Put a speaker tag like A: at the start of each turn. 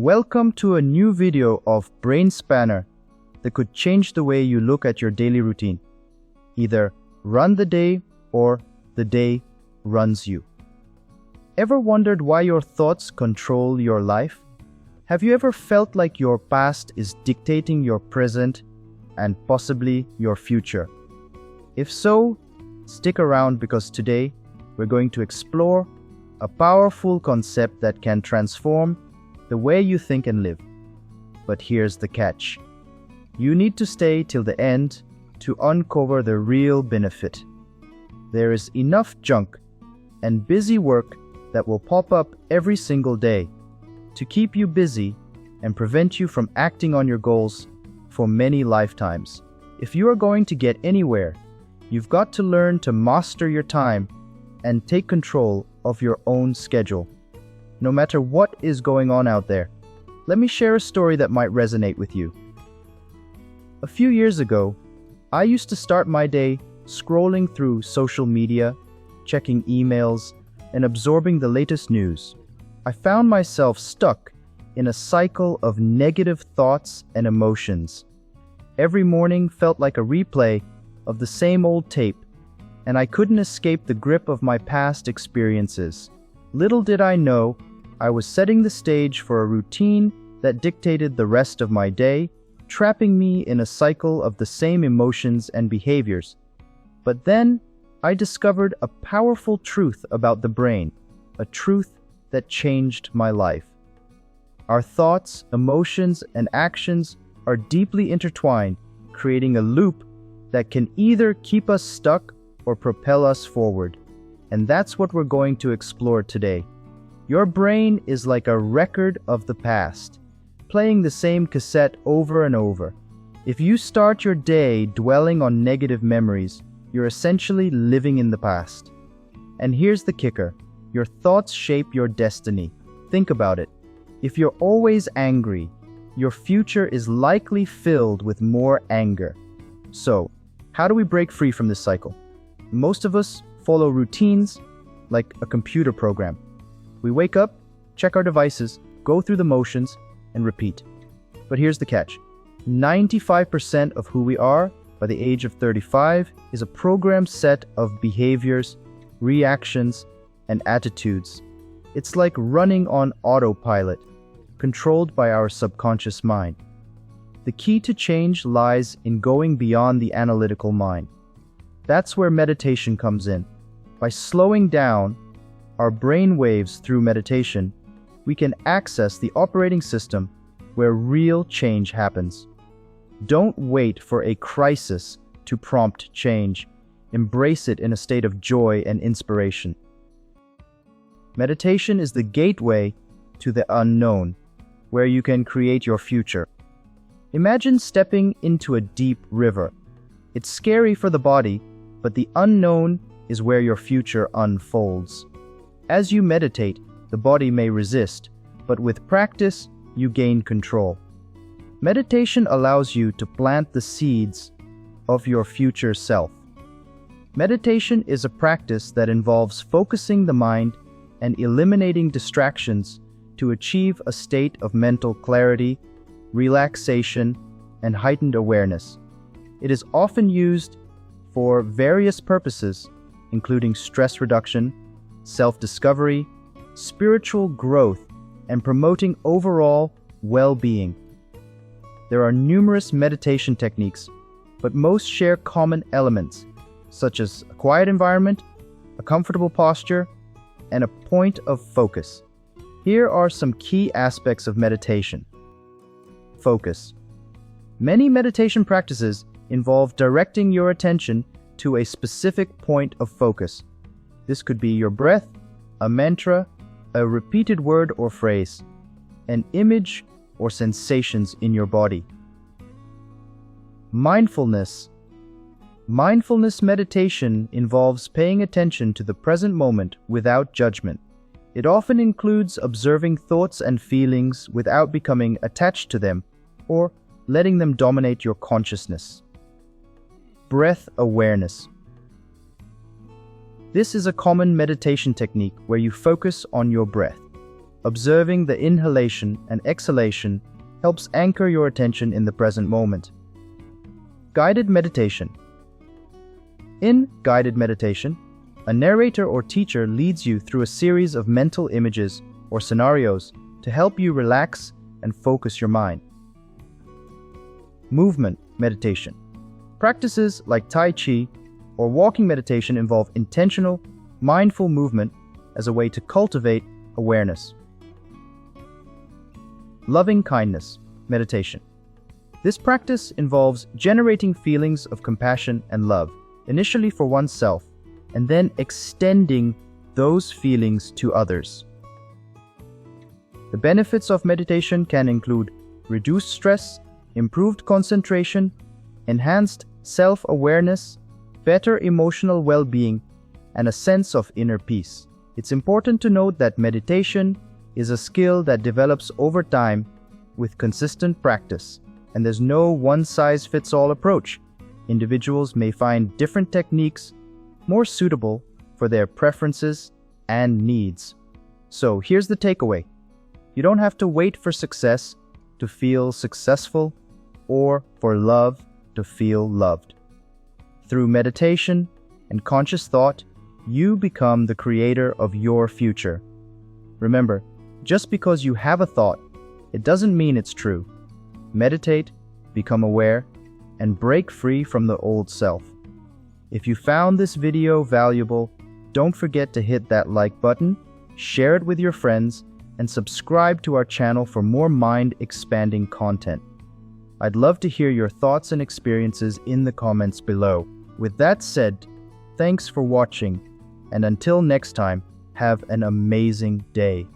A: Welcome to a new video of Brain Spanner that could change the way you look at your daily routine. Either run the day or the day runs you. Ever wondered why your thoughts control your life? Have you ever felt like your past is dictating your present and possibly your future? If so, stick around because today we're going to explore a powerful concept that can transform the way you think and live. But here's the catch. You need to stay till the end to uncover the real benefit. There is enough junk and busy work that will pop up every single day to keep you busy and prevent you from acting on your goals for many lifetimes. If you are going to get anywhere, you've got to learn to master your time and take control of your own schedule. No matter what is going on out there, let me share a story that might resonate with you. A few years ago, I used to start my day scrolling through social media, checking emails, and absorbing the latest news. I found myself stuck in a cycle of negative thoughts and emotions. Every morning felt like a replay of the same old tape, and I couldn't escape the grip of my past experiences. Little did I know, I was setting the stage for a routine that dictated the rest of my day, trapping me in a cycle of the same emotions and behaviors. But then, I discovered a powerful truth about the brain, a truth that changed my life. Our thoughts, emotions, and actions are deeply intertwined, creating a loop that can either keep us stuck or propel us forward. And that's what we're going to explore today. Your brain is like a record of the past, playing the same cassette over and over. If you start your day dwelling on negative memories, you're essentially living in the past. And here's the kicker. Your thoughts shape your destiny. Think about it. If you're always angry, your future is likely filled with more anger. So, how do we break free from this cycle? Most of us follow routines like a computer program. We wake up, check our devices, go through the motions, and repeat. But here's the catch. 95% of who we are by the age of 35 is a programmed set of behaviors, reactions, and attitudes. It's like running on autopilot, controlled by our subconscious mind. The key to change lies in going beyond the analytical mind. That's where meditation comes in. By slowing down our brain waves through meditation, we can access the operating system where real change happens. Don't wait for a crisis to prompt change. Embrace it in a state of joy and inspiration. Meditation is the gateway to the unknown, where you can create your future. Imagine stepping into a deep river. It's scary for the body, but the unknown is where your future unfolds. As you meditate, the body may resist, but with practice, you gain control. Meditation allows you to plant the seeds of your future self. Meditation is a practice that involves focusing the mind and eliminating distractions to achieve a state of mental clarity, relaxation, and heightened awareness. It is often used for various purposes, including stress reduction, self-discovery, spiritual growth, and promoting overall well-being. There are numerous meditation techniques, but most share common elements, such as a quiet environment, a comfortable posture, and a point of focus. Here are some key aspects of meditation. Focus. Many meditation practices involve directing your attention to a specific point of focus. This could be your breath, a mantra, a repeated word or phrase, an image or sensations in your body. Mindfulness. Mindfulness meditation involves paying attention to the present moment without judgment. It often includes observing thoughts and feelings without becoming attached to them or letting them dominate your consciousness. Breath awareness. This is a common meditation technique where you focus on your breath. Observing the inhalation and exhalation helps anchor your attention in the present moment. Guided meditation. In guided meditation, a narrator or teacher leads you through a series of mental images or scenarios to help you relax and focus your mind. Movement meditation. Practices like Tai Chi or walking meditation involve intentional, mindful movement as a way to cultivate awareness. Loving kindness meditation. This practice involves generating feelings of compassion and love, initially for oneself, and then extending those feelings to others. The benefits of meditation can include reduced stress, improved concentration, enhanced self-awareness, better emotional well-being, and a sense of inner peace. It's important to note that meditation is a skill that develops over time with consistent practice, and there's no one-size-fits-all approach. Individuals may find different techniques more suitable for their preferences and needs. So here's the takeaway. You don't have to wait for success to feel successful or for love to feel loved. Through meditation and conscious thought, you become the creator of your future. Remember, just because you have a thought, it doesn't mean it's true. Meditate, become aware, and break free from the old self. If you found this video valuable, don't forget to hit that like button, share it with your friends, and subscribe to our channel for more mind-expanding content. I'd love to hear your thoughts and experiences in the comments below. With that said, thanks for watching, and until next time, have an amazing day.